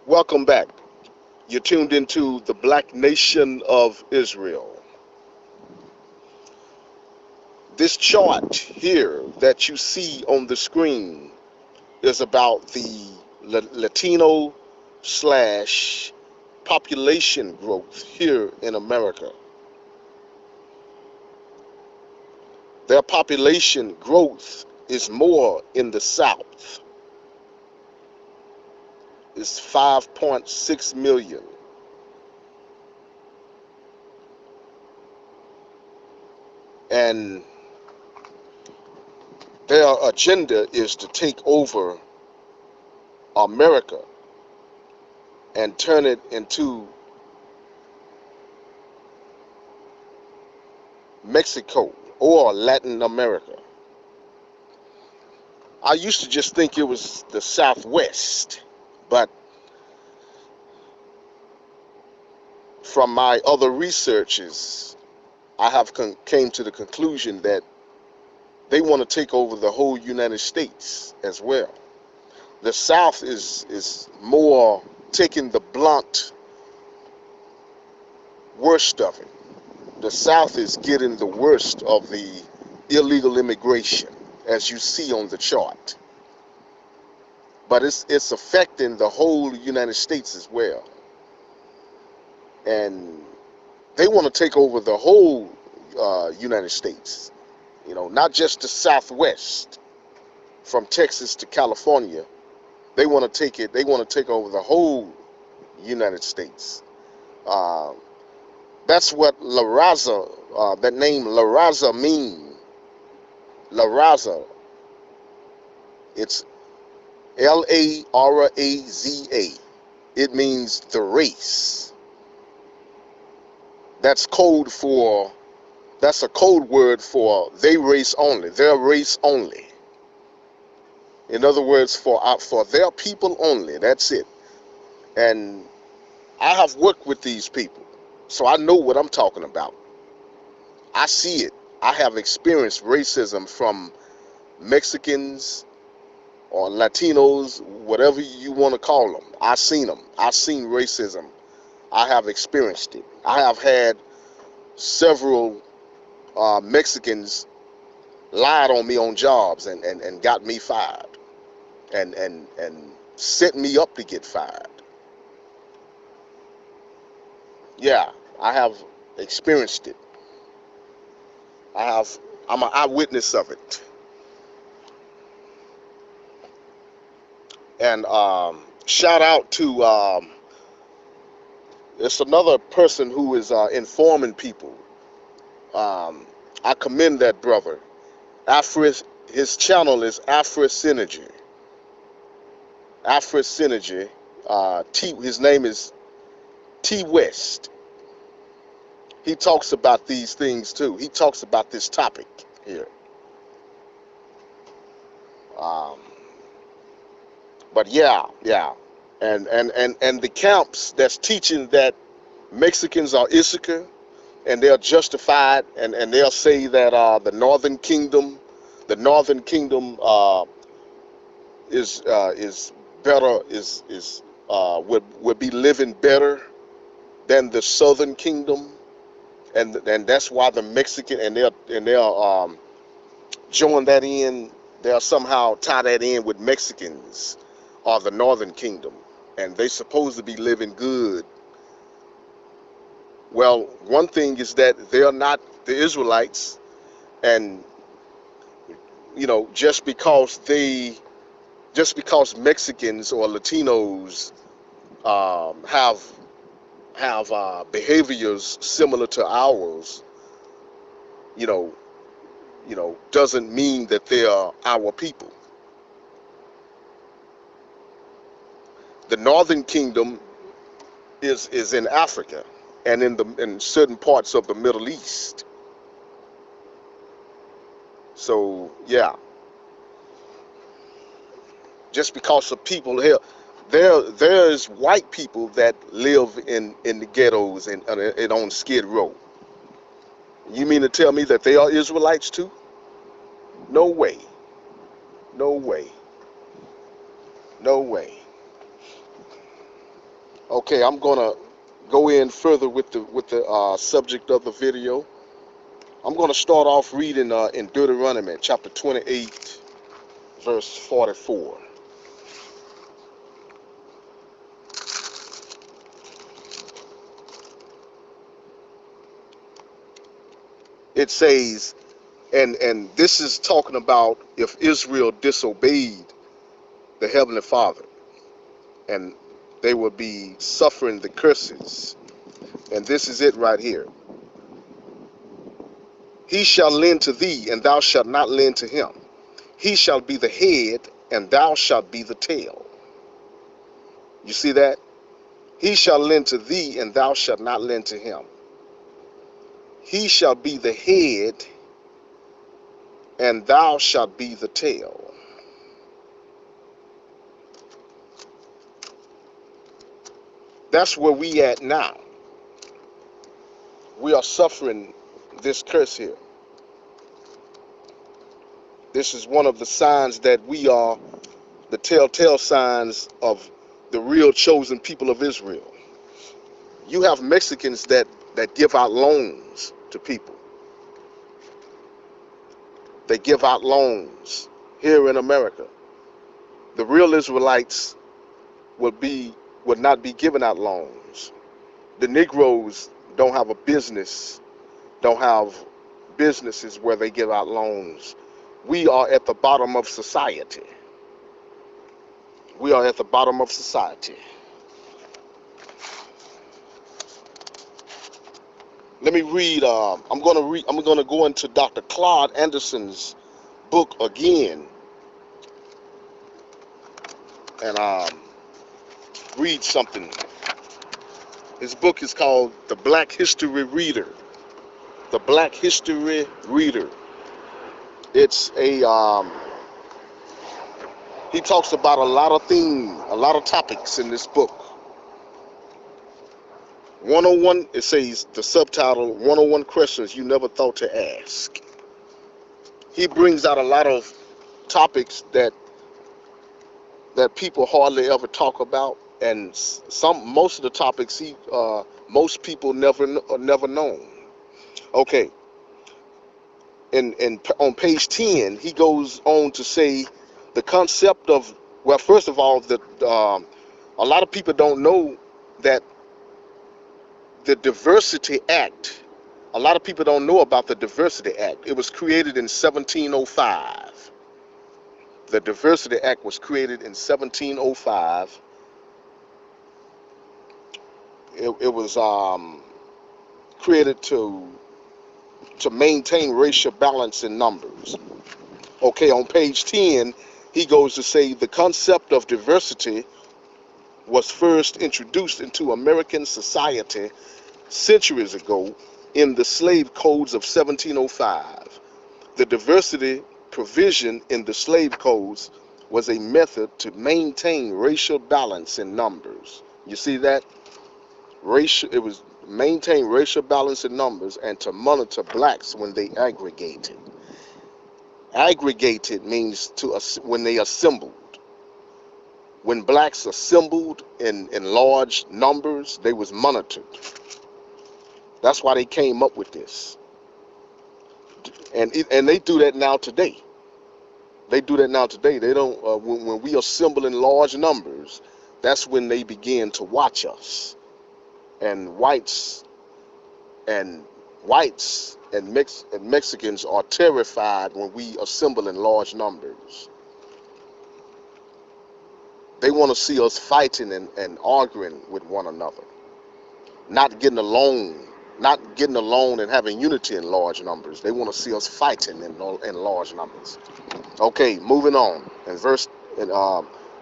Welcome back. You're tuned into the Black Nation of Israel. This chart here that you see on the screen is about the Latino slash population growth here in America. Their population growth is more in the South. It's 5.6 million. And their agenda is to take over America and turn it into Mexico or Latin America. I used to just think it was the Southwest, but from my other researches, I have came to the conclusion that they want to take over the whole United States as well. The South is more taking the blunt worst of it. The South is getting the worst of the illegal immigration, as you see on the chart. But it's affecting the whole United States as well. And they want to take over the whole United States. You know, not just the Southwest, from Texas to California. They want to take it. They want to take over the whole United States. That's what La Raza, that name La Raza mean. La Raza. It's L-A-R-A-Z-A. It means the race. That's a code word for they race only, their race only. In other words, for their people only. That's it. And I have worked with these people, so I know what I'm talking about. I see it. I have experienced racism from Mexicans or Latinos, whatever you want to call them. I've seen them. I've seen racism. I have experienced it. I have had several Mexicans lied on me on jobs and got me fired and set me up to get fired. Yeah, I have experienced it. I'm an eyewitness of it. And shout out to it's another person who is informing people. I commend that brother. His channel is Afro Synergy. Afro Synergy. His name is T West. He talks about these things too. He talks about this topic here. But yeah. And the camps that's teaching that Mexicans are Issachar, and they're justified, and they'll say that the Northern Kingdom is better, would be living better than the Southern Kingdom, and that's why the Mexican and they'll join that in. They'll somehow tie that in with Mexicans or the Northern Kingdom, and they're supposed to be living good. Well, one thing is that they are not the Israelites, and you know, just because Mexicans or Latinos have behaviors similar to ours, you know, doesn't mean that they are our people. The Northern Kingdom is in Africa and in certain parts of the Middle East. So yeah, just because of people here, there's white people that live in the ghettos and on Skid Row. You mean to tell me that they are Israelites too? No way. No way. No way. Okay, I'm gonna go in further with the subject of the video. I'm gonna start off reading in Deuteronomy chapter 28, verse 44. It says, and this is talking about if Israel disobeyed the Heavenly Father, and they would be suffering the curses. And this is it right here. He shall lend to thee, and thou shalt not lend to him. He shall be the head, and thou shalt be the tail. You see that? He shall lend to thee, and thou shalt not lend to him. He shall be the head, and thou shalt be the tail. That's where we at now. We are suffering this curse here. This is one of the signs that we are the telltale signs of the real chosen people of Israel. You have Mexicans that give out loans to people. They give out loans here in America. The real Israelites would not be giving out loans. The Negroes don't have businesses where they give out loans. We are at the bottom of society. We are at the bottom of society. Let me read. I'm gonna go into Dr. Claude Anderson's book again, and read something. His book is called The Black History Reader. The Black History Reader. It's he talks about a lot of topics in this book. 101, it says, the subtitle, 101 Questions You Never Thought to Ask. He brings out a lot of topics that people hardly ever talk about, and most of the topics most people never known. Okay. And on page 10, he goes on to say the concept of, well, first of all, a lot of people don't know that the Diversity Act, a lot of people don't know about the Diversity Act. It was created in 1705. The Diversity Act was created in 1705. It was created to maintain racial balance in numbers. Okay, on page 10, he goes to say the concept of diversity was first introduced into American society centuries ago in the slave codes of 1705. The diversity provision in the slave codes was a method to maintain racial balance in numbers. You see that? It was maintain racial balance in numbers and to monitor blacks when they aggregated. Aggregated means when they assembled. When blacks assembled in large numbers, they was monitored. That's why they came up with this. And they do that now today. They do that now today. They don't. When we assemble in large numbers, that's when they begin to watch us. And whites and Mexicans are terrified when we assemble in large numbers. They want to see us fighting and arguing with one another, not getting along and having unity in large numbers. They want to see us fighting in large numbers. Okay, moving on. In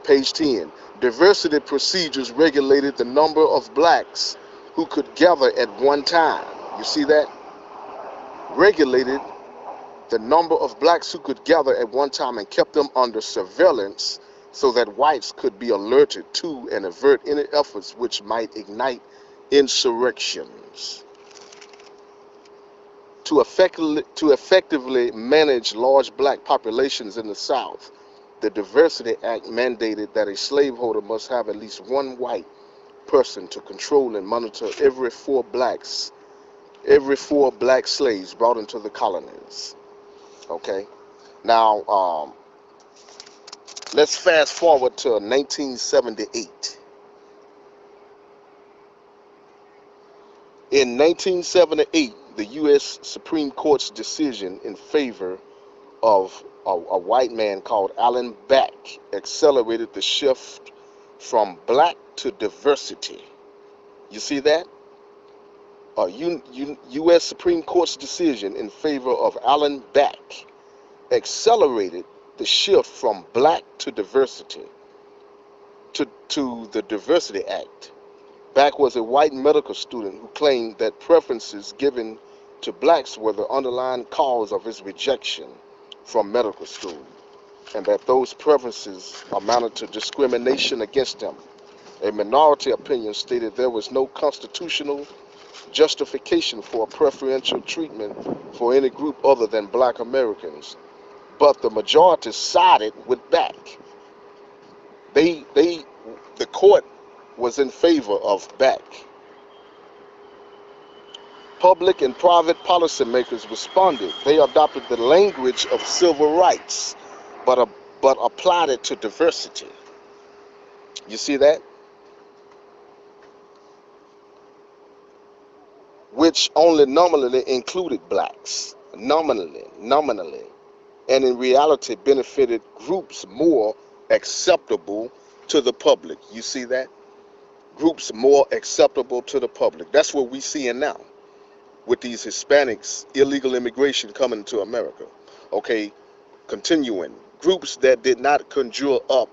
page 10, diversity procedures regulated the number of blacks who could gather at one time. You see that? Regulated the number of blacks who could gather at one time and kept them under surveillance so that whites could be alerted to and avert any efforts which might ignite insurrections. To effectively manage large black populations in the South, the Diversity Act mandated that a slaveholder must have at least one white person to control and monitor every four black slaves brought into the colonies. Okay, now let's fast forward to 1978. In 1978, the U.S. Supreme Court's decision in favor of a white man called Alan Back accelerated the shift from black to diversity. You see that? U.S. Supreme Court's decision in favor of Alan Back accelerated the shift from black to diversity to the Diversity Act. Back was a white medical student who claimed that preferences given to blacks were the underlying cause of his rejection from medical school, and that those preferences amounted to discrimination against him. A minority opinion stated there was no constitutional justification for preferential treatment for any group other than black Americans, but the majority sided with Back. The court was in favor of Back. Public and private policymakers responded. They adopted the language of civil rights, but applied it to diversity. You see that? Which only nominally included blacks. Nominally, and in reality benefited groups more acceptable to the public. You see that? Groups more acceptable to the public. That's what we're seeing now with these Hispanics, illegal immigration coming to America. Okay, continuing. Groups that did not conjure up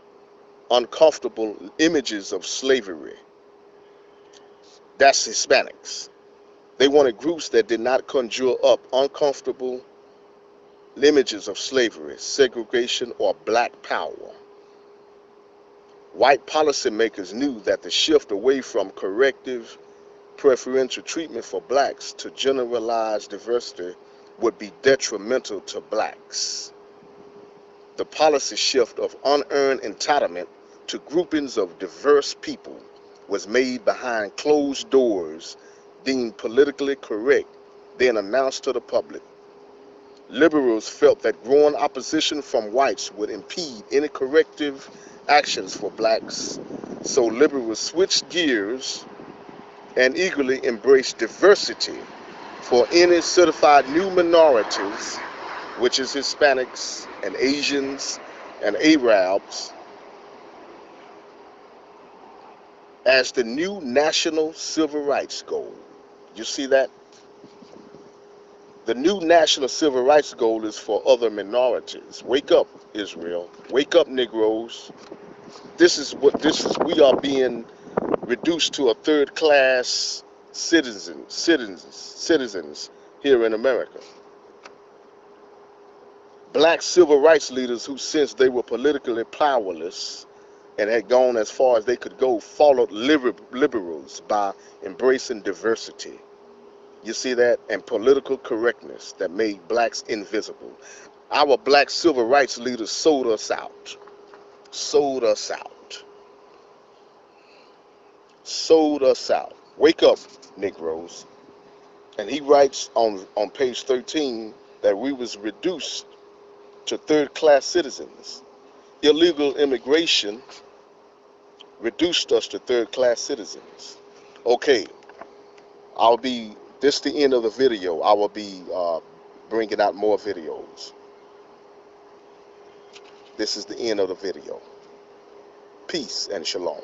uncomfortable images of slavery. That's Hispanics. They wanted groups that did not conjure up uncomfortable images of slavery, segregation, or black power. White policymakers knew that the shift away from corrective preferential treatment for blacks to generalized diversity would be detrimental to blacks. The policy shift of unearned entitlement to groupings of diverse people was made behind closed doors, deemed politically correct, then announced to the public. Liberals felt that growing opposition from whites would impede any corrective actions for blacks, so liberals switched gears and eagerly embraced diversity for any certified new minorities, which is Hispanics and Asians and Arabs, as the new national civil rights goal. You see that? The new national civil rights goal is for other minorities. Wake up, Israel. Wake up, Negroes. We are being reduced to a third-class citizens here in America. Black civil rights leaders who, since they were politically powerless and had gone as far as they could go, followed liberals by embracing diversity. You see that? And political correctness that made blacks invisible. Our black civil rights leaders sold us out. Sold us out. Sold us out. Wake up, Negroes. And he writes on page 13 that we was reduced to third-class citizens. Illegal immigration reduced us to third-class citizens. Okay, this is the end of the video. I will be bringing out more videos. This is the end of the video. Peace and shalom.